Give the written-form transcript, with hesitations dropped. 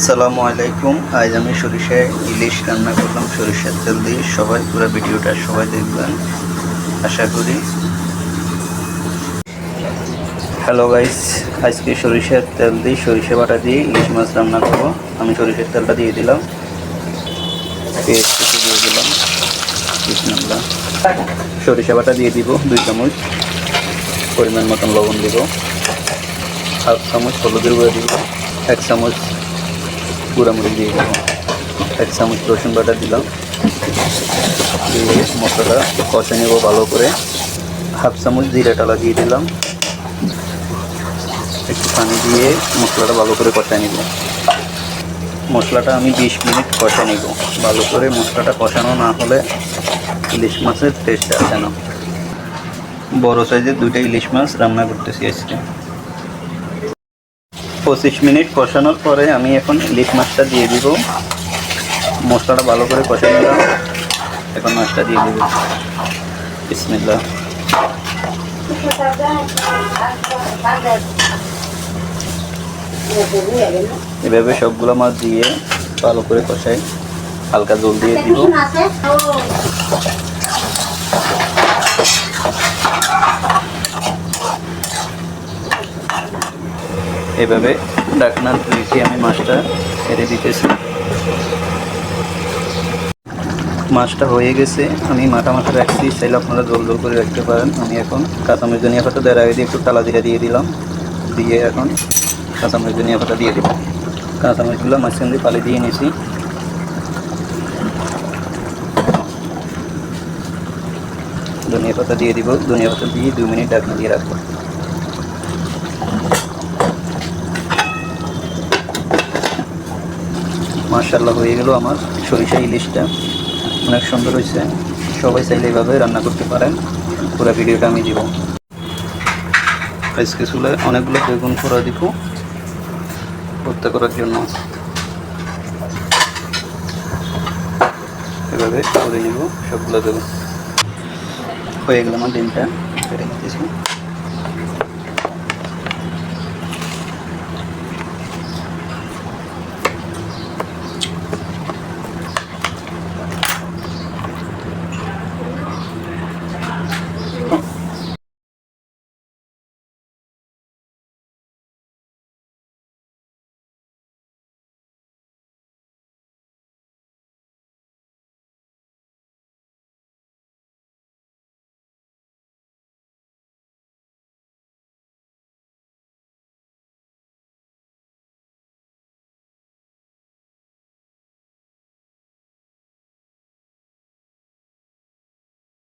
আসসালামু আলাইকুম। আজ আমি সরিষায় ইলিশ রান্না করলাম সরিষার তেল দিয়ে। সবাই পুরো ভিডিওটা সবাই দেখবেন আশা করি। হ্যালো গাইস, আজকে সরিষার তেল দিয়ে সরিষা বাটা দিয়ে ইলিশ মাছ রান্না করবো। আমি সরিষার তেলটা দিয়ে দিলাম, পেঁয়াজ কুচি দিয়ে দিলাম, বিসমিল্লাহ। সরিষা বাটা দিয়ে দিব 2 চামচ, পরিমাণ মতন লবণ দিব, হাফ চামচ হলুদের গুঁড়ো দিব, 1 চামচ গুঁড়ামরিচ দিয়ে দেবো, 1 চামচ রসুন বাটা দিলাম, দিয়ে মশলাটা কষে নেব ভালো করে। হাফ চামচ জিরা টালা দিয়ে দিলাম, একটু পানি দিয়ে মশলাটা ভালো করে কষায় নেব। মশলাটা আমি 20 মিনিট কষে নেব ভালো করে। মশলাটা কষানো না হলে ইলিশ মাছের টেস্ট আসে না। বড় সাইজের 2টা ইলিশ মাছ রান্না করতেছি আজকে। 25 মিনিট কষানোর পরে আমি এখন ইলিশ মাছটা দিয়ে দিব। মশলাটা ভালো করে কষে নিলাম, এখন মাছটা দিয়ে দিব। বিসমিল্লাহ। এভাবে সবগুলো মাছ দিয়ে ভালো করে কষাই, হালকা জল দিয়ে দিব। এভাবে ঢাকনার রেখে আমি মাছটা ছেড়ে দিতেছি। মাছটা হয়ে গেছে, আমি মাথা রাখছি, চাইলে আপনারা জল জল করে রাখতে পারেন। আমি এখন কাঁচামরিচ ধনিয়া পাতা দেওয়ার আগে দিয়ে একটু কালা জিরা দিয়ে দিলাম, দিয়ে এখন কাঁচামরিচ ধনিয়া পাতা দিয়ে দিলাম। কাঁচামরিচগুলো মাঝখান দিয়ে পালি দিয়ে নিয়েছি। ধনিয়া পাতা দিয়ে দিব, ধনিয়া পাতা দিয়ে 2 মিনিট ঢাকনা দিয়ে রাখবো। মাশাআল্লাহ, হয়ে গেল আমার সরিষা ইলিশটা, অনেক সুন্দর হয়েছে। সবাই চাইলে এইভাবে রান্না করতে পারেন। পুরো ভিডিওটা আমি দিব। আজকে চুলায় অনেকগুলো বেগুন পোড়া দিব ভর্তা করার জন্য। এভাবে করে নিব সবগুলো বেগুন। হয়ে গেল আমার ডিমটা কেটে নিতেছি।